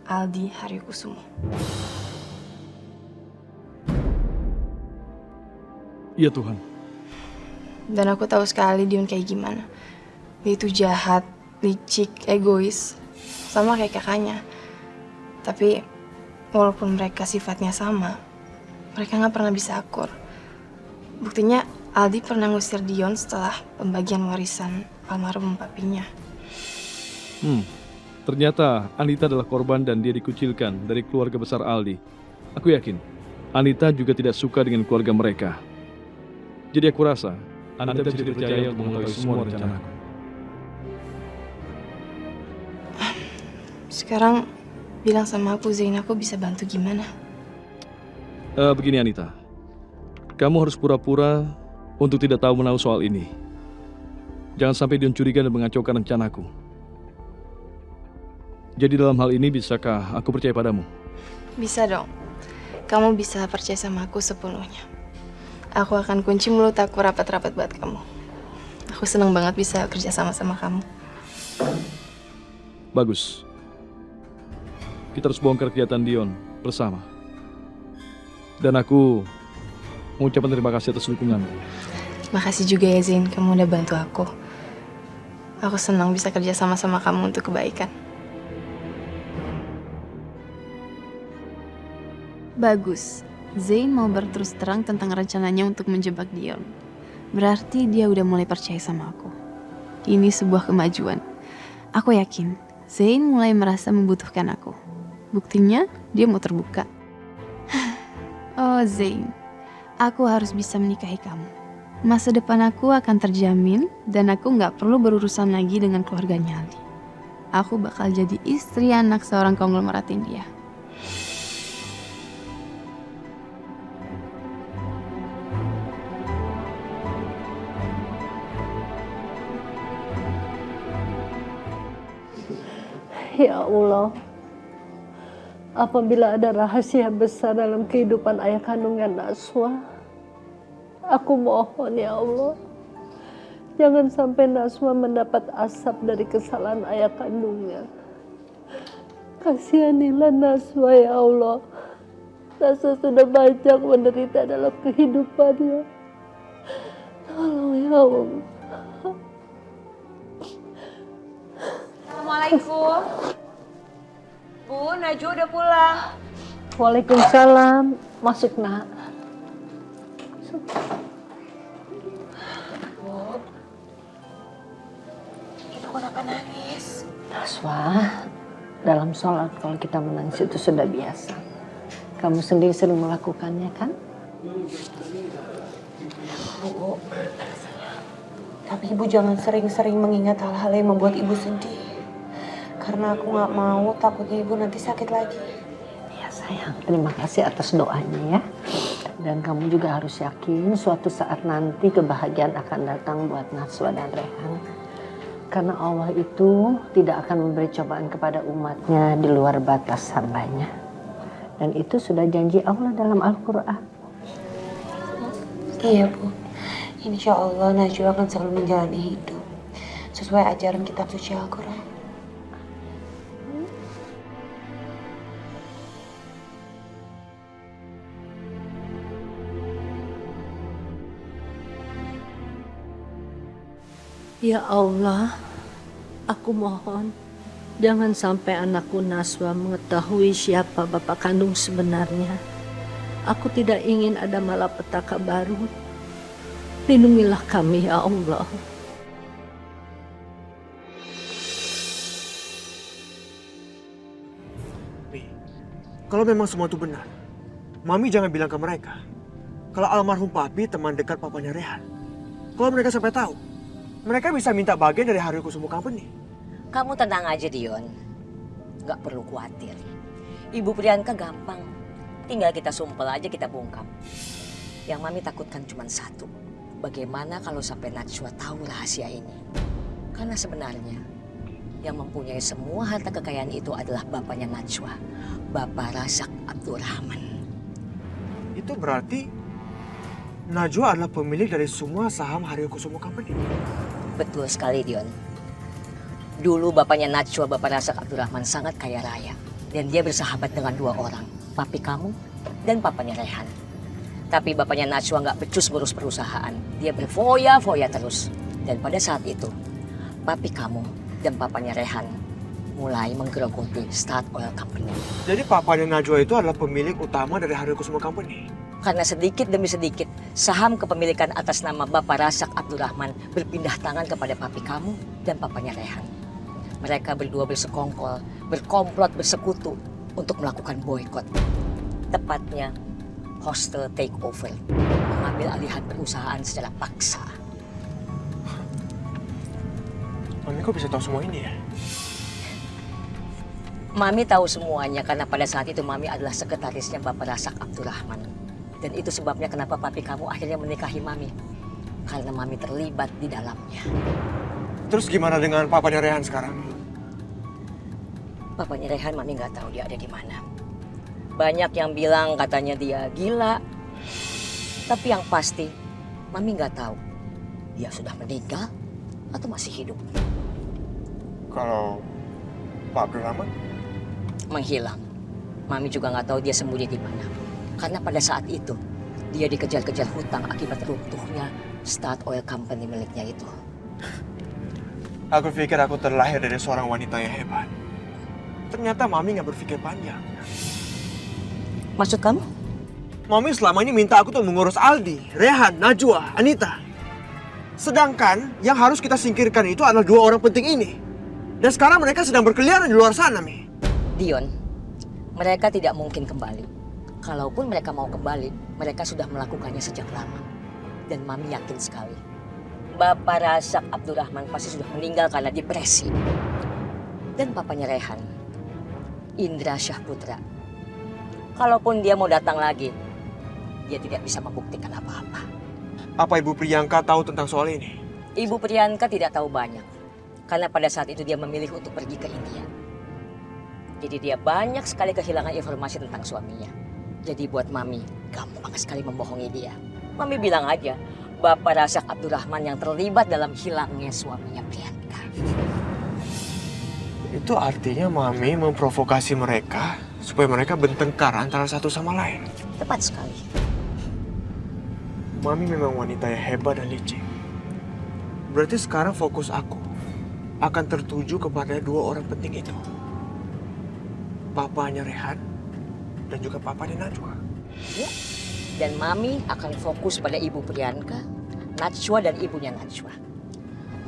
Aldi Haryokusumo. Iya Tuhan. Dan aku tahu sekali Dion kayak gimana. Dia itu jahat, licik, egois, sama kayak kakaknya. Tapi walaupun mereka sifatnya sama, mereka nggak pernah bisa akur. Buktinya Aldi pernah ngusir Dion setelah pembagian warisan almarhum papinya. Ternyata Anita adalah korban dan dia dikucilkan dari keluarga besar Aldi. Aku yakin Anita juga tidak suka dengan keluarga mereka. Jadi aku rasa Anita bisa dipercaya untuk mengetahui semua rencanaku. Sekarang bilang sama aku, Zain, aku bisa bantu gimana? Begini Anita, kamu harus pura-pura untuk tidak tahu menahu soal ini. Jangan sampai Dion curiga dan mengacaukan rencanaku. Jadi dalam hal ini bisakah aku percaya padamu? Bisa dong. Kamu bisa percaya sama aku sepenuhnya. Aku akan kunci mulut aku rapat-rapat buat kamu. Aku senang banget bisa kerja sama kamu. Bagus. Kita harus bongkar kegiatan Dion bersama. Dan aku mengucapkan terima kasih atas dukunganmu. Makasih juga ya Zain, kamu udah bantu aku. Aku senang bisa kerja sama kamu untuk kebaikan. Bagus, Zain mau berterus terang tentang rencananya untuk menjebak Dion. Berarti dia udah mulai percaya sama aku. Ini sebuah kemajuan. Aku yakin Zain mulai merasa membutuhkan aku. Buktinya dia mau terbuka. Oh Zain, aku harus bisa menikahi kamu. Masa depan aku akan terjamin dan aku gak perlu berurusan lagi dengan keluarganya Aldi. Aku bakal jadi istri anak seorang konglomerat India. Ya Allah, apabila ada rahasia besar dalam kehidupan ayah kandungnya Najwa, aku mohon ya Allah, jangan sampai Najwa mendapat asap dari kesalahan ayah kandungnya. Kasihanilah Najwa ya Allah. Najwa sudah banyak menderita dalam kehidupannya. Tolong ya Allah. Assalamualaikum. Bu, Najwa udah pulang. Waalaikumsalam. Masuk, Nak. Bu, Ibu kenapa nangis? Naswa, dalam sholat kalau kita menangis itu sudah biasa. Kamu sendiri sering melakukannya kan? Bu, tapi Ibu jangan sering-sering mengingat hal-hal yang membuat Ibu sedih. Karena aku nggak mau, takutnya Ibu nanti sakit lagi. Ya sayang, terima kasih atas doanya ya. Dan kamu juga harus yakin suatu saat nanti kebahagiaan akan datang buat Naswa dan Rehan. Karena Allah itu tidak akan memberi cobaan kepada umatnya di luar batas hambanya. Dan itu sudah janji Allah dalam Al-Quran. Iya Bu, insya Allah Najwa akan selalu menjalani hidup sesuai ajaran kitab suci Al-Quran. Ya Allah, aku mohon jangan sampai anakku Naswa mengetahui siapa bapak kandung sebenarnya. Aku tidak ingin ada malapetaka baru. Lindungilah kami ya Allah. Kalau memang semua itu benar, Mami jangan bilang ke mereka kalau almarhum Papi teman dekat papanya Rehan. Kalau mereka sampai tahu, mereka bisa minta bagian dari Hario Kusumo Company. Kamu tenang aja Dion, nggak perlu khawatir. Ibu Priyanka gampang, tinggal kita sumpel aja kita bungkam. Yang Mami takutkan cuma satu, bagaimana kalau sampai Najwa tahu rahasia ini? Karena sebenarnya yang mempunyai semua harta kekayaan itu adalah bapaknya Najwa, Bapak Razak Abdurrahman. Itu berarti Najwa adalah pemilik dari semua saham Hario Kusumo Company. Betul sekali Dion. Dulu bapaknya Najwa, Bapak Razak Abdurrahman sangat kaya raya. Dan dia bersahabat dengan dua orang, papi kamu dan papanya Rehan. Tapi bapaknya Najwa nggak becus ngurus perusahaan. Dia berfoya-foya terus. Dan pada saat itu, papi kamu dan papanya Rehan mulai menggerogoti Start Oil Company. Jadi papanya Najwa itu adalah pemilik utama dari Hario Kusumo Company. Karena sedikit demi sedikit, saham kepemilikan atas nama Bapak Razak Abdurrahman berpindah tangan kepada papi kamu dan papanya Rehan. Mereka berdua bersekongkol, berkomplot, bersekutu untuk melakukan boykot. Tepatnya, hostile takeover, mengambil alihan perusahaan secara paksa. Mami kok bisa tahu semua ini ya? Mami tahu semuanya karena pada saat itu Mami adalah sekretarisnya Bapak Razak Abdurrahman. Dan itu sebabnya kenapa papi kamu akhirnya menikahi Mami. Karena Mami terlibat di dalamnya. Terus gimana dengan papanya Rehan sekarang? Papanya Rehan Mami nggak tahu dia ada di mana. Banyak yang bilang katanya dia gila. Tapi yang pasti Mami nggak tahu dia sudah meninggal atau masih hidup. Kalau Pak Abdurrahman? Menghilang. Mami juga nggak tahu dia sembunyi di mana. Karena pada saat itu, dia dikejar-kejar hutang akibat runtuhnya Start Oil Company miliknya itu. Aku pikir aku terlahir dari seorang wanita yang hebat. Ternyata Mami nggak berpikir panjang. Maksud kamu? Mami selama ini minta aku tuh mengurus Aldi, Rehan, Najwa, Anita. Sedangkan yang harus kita singkirkan itu adalah dua orang penting ini. Dan sekarang mereka sedang berkeliaran di luar sana, Mi. Dion, mereka tidak mungkin kembali. Kalaupun mereka mau kembali, mereka sudah melakukannya sejak lama. Dan Mami yakin sekali, Bapak Razak Abdurrahman pasti sudah meninggal karena depresi. Dan papanya Rehan, Indra Syahputra, kalaupun dia mau datang lagi, dia tidak bisa membuktikan apa-apa. Apa Ibu Priyanka tahu tentang soal ini? Ibu Priyanka tidak tahu banyak. Karena pada saat itu dia memilih untuk pergi ke India. Jadi dia banyak sekali kehilangan informasi tentang suaminya. Jadi buat Mami, gampang sekali membohongi dia. Mami bilang aja, Bapak Razak Abdurrahman yang terlibat dalam hilangnya suaminya Priyanka. Itu artinya Mami memprovokasi mereka supaya mereka bertengkar antara satu sama lain. Tepat sekali. Mami memang wanita yang hebat dan licik. Berarti sekarang fokus aku akan tertuju kepada dua orang penting itu. Papanya Rehan dan juga papanya Najwa. Ya. Dan Mami akan fokus pada Ibu Priyanka, Najwa dan ibunya Najwa.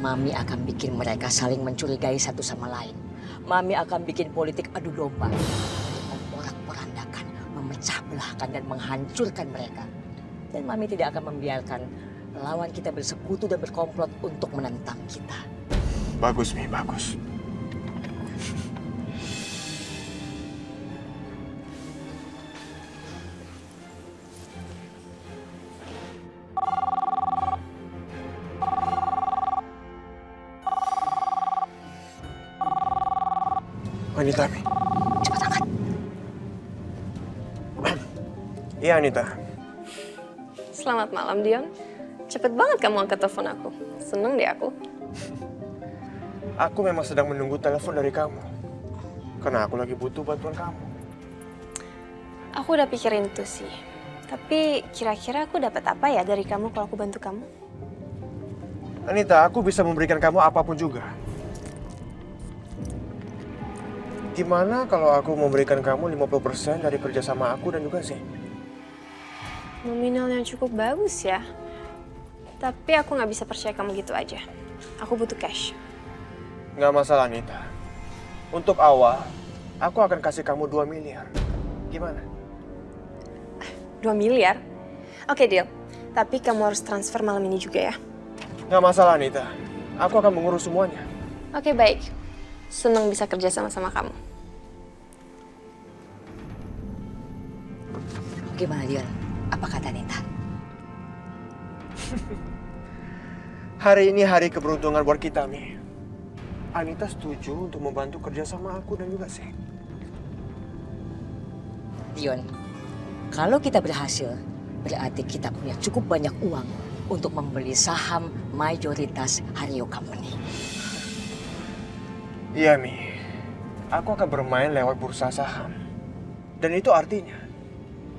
Mami akan bikin mereka saling mencurigai satu sama lain. Mami akan bikin politik adu domba. Memporak-porandakan, memecah belahkan dan menghancurkan mereka. Dan Mami tidak akan membiarkan lawan kita bersekutu dan berkomplot untuk menentang kita. Bagus, Mi, bagus. Anita, Mi. Cepat angkat. Iya, Anita. Selamat malam, Dion. Cepet banget kamu angkat telepon aku. Seneng deh aku. Aku memang sedang menunggu telepon dari kamu. Karena aku lagi butuh bantuan kamu. Aku udah pikirin itu sih. Tapi kira-kira aku dapat apa ya dari kamu kalau aku bantu kamu? Anita, aku bisa memberikan kamu apapun juga. Gimana kalau aku memberikan kamu 50% dari kerjasama aku dan juga Zain? Nominal yang cukup bagus ya. Tapi aku nggak bisa percaya kamu gitu aja. Aku butuh cash. Nggak masalah, Anita. Untuk awal, aku akan kasih kamu 2 miliar. Gimana? 2 miliar? Oke, deal. Tapi kamu harus transfer malam ini juga ya. Nggak masalah, Anita. Aku akan mengurus semuanya. Oke, baik. Senang bisa kerja sama kamu. Gimana, Dion? Apa kata Nita? Hari ini hari keberuntungan buat kita, Mi. Anita setuju untuk membantu kerja sama aku dan juga Zain. Dion, kalau kita berhasil, berarti kita punya cukup banyak uang untuk membeli saham mayoritas Hario Company. Iya, Mi. Aku akan bermain lewat bursa saham. Dan itu artinya,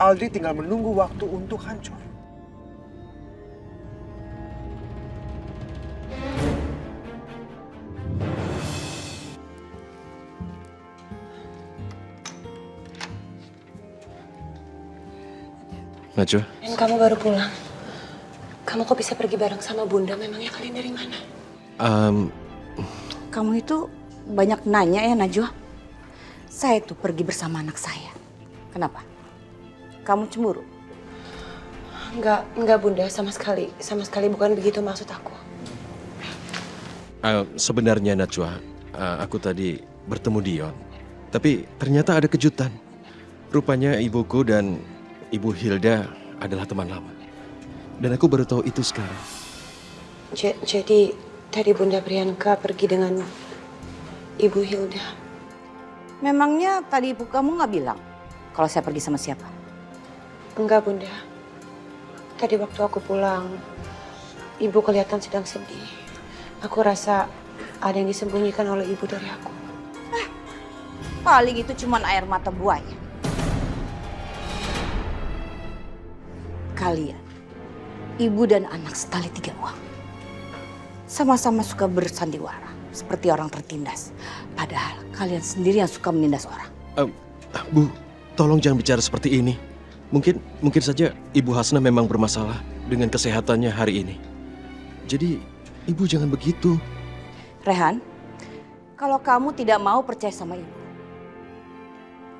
Aldi tinggal menunggu waktu untuk hancur. Najwa? Dan kamu baru pulang. Kamu kok bisa pergi bareng sama Bunda? Memangnya kalian dari mana? Kamu itu banyak nanya ya, Najwa. Saya tuh pergi bersama anak saya. Kenapa? Kamu cemburu? Enggak Bunda, sama sekali. Sama sekali bukan begitu maksud aku. Sebenarnya Najwa, aku tadi bertemu Dion. Tapi ternyata ada kejutan. Rupanya ibuku dan Ibu Hilda adalah teman lama. Dan aku baru tahu itu sekarang. Jadi tadi Bunda Priyanka pergi dengan Ibu Hilda. Memangnya tadi ibu kamu nggak bilang kalau saya pergi sama siapa? Enggak Bunda. Tadi waktu aku pulang, Ibu kelihatan sedang sedih. Aku rasa ada yang disembunyikan oleh Ibu dari aku. Paling itu cuma air mata buaya. Kalian, ibu dan anak setali 3 uang. Sama-sama suka bersandiwara, seperti orang tertindas. Padahal kalian sendiri yang suka menindas orang. Bu, tolong jangan bicara seperti ini. Mungkin saja Ibu Hasna memang bermasalah dengan kesehatannya hari ini. Jadi, Ibu jangan begitu. Rehan, kalau kamu tidak mau percaya sama ibu,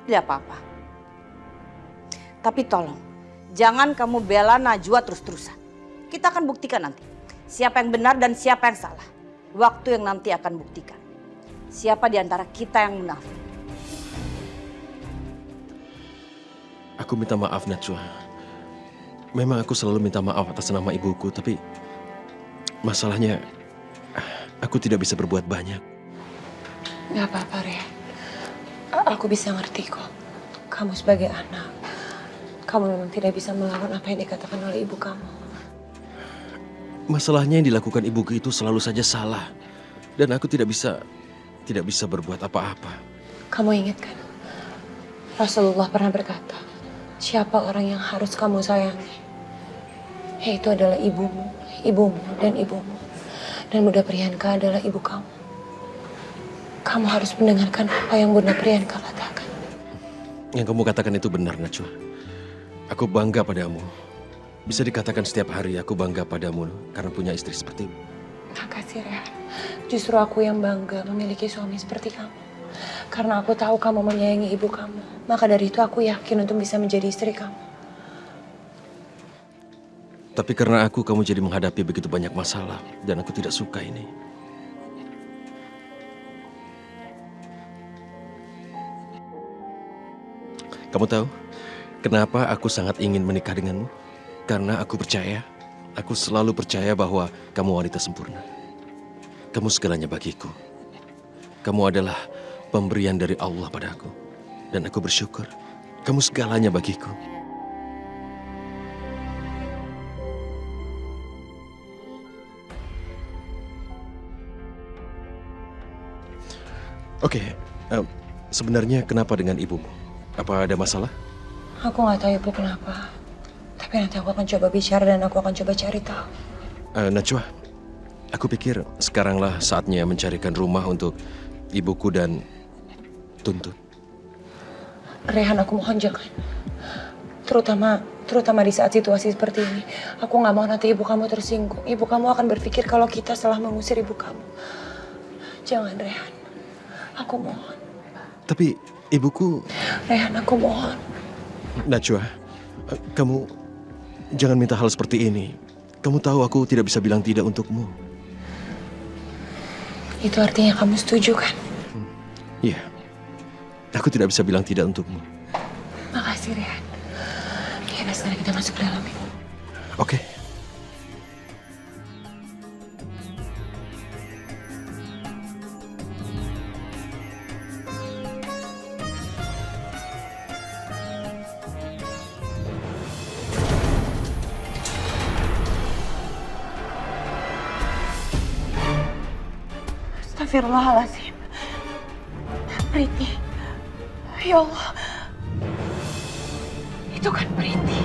tidak apa-apa. Tapi tolong, jangan kamu bela Najwa terus-terusan. Kita akan buktikan nanti siapa yang benar dan siapa yang salah. Waktu yang nanti akan buktikan siapa di antara kita yang munafik. Aku minta maaf, Najwa. Memang aku selalu minta maaf atas nama ibuku, tapi masalahnya aku tidak bisa berbuat banyak. Gak apa-apa, Rea. Aku bisa ngerti kok. Kamu sebagai anak, kamu memang tidak bisa melawan apa yang dikatakan oleh ibu kamu. Masalahnya yang dilakukan ibuku itu selalu saja salah. Dan aku tidak bisa berbuat apa-apa. Kamu ingat kan? Rasulullah pernah berkata, siapa orang yang harus kamu sayangi? Yaitu adalah ibumu, dan ibumu. Dan Bunda Priyanka adalah ibu kamu. kamu harus mendengarkan apa yang Bunda Priyanka katakan. Yang kamu katakan itu benar, Najwa. Aku bangga padamu. Bisa dikatakan setiap hari aku bangga padamu karena punya istri seperti itu. Makasih, Rehan. Justru aku yang bangga memiliki suami seperti kamu. Karena aku tahu kamu menyayangi ibu kamu. Maka dari itu aku yakin untuk bisa menjadi istri kamu. Tapi karena aku, kamu jadi menghadapi begitu banyak masalah. Dan aku tidak suka ini. Kamu tahu, kenapa aku sangat ingin menikah denganmu? Karena aku selalu percaya bahwa kamu wanita sempurna. Kamu segalanya bagiku. Kamu adalah pemberian dari Allah padaku. Dan aku bersyukur, kamu segalanya bagiku. Oke, sebenarnya kenapa dengan ibumu? Apa ada masalah? Aku nggak tahu ibu kenapa. Tapi nanti aku akan coba bicara dan aku akan coba cari tahu. Najwa, aku pikir sekaranglah saatnya mencarikan rumah untuk ibuku dan Tuntun. Rehan, aku mohon jangan. Terutama di saat situasi seperti ini. Aku nggak mau nanti ibu kamu tersinggung. Ibu kamu akan berpikir kalau kita salah mengusir ibu kamu. Jangan, Rehan. Aku mohon. Tapi ibuku... Rehan, aku mohon. Najwa, kamu jangan minta hal seperti ini. Kamu tahu aku tidak bisa bilang tidak untukmu. Itu artinya kamu setuju kan? Iya. Aku tidak bisa bilang tidak untukmu. Makasih, Rehan. Ya, nah sekarang kita masuk ke dalam ya. Oke. Astagfirullahaladzim. Priti. Ya Allah. Itu kan Priti.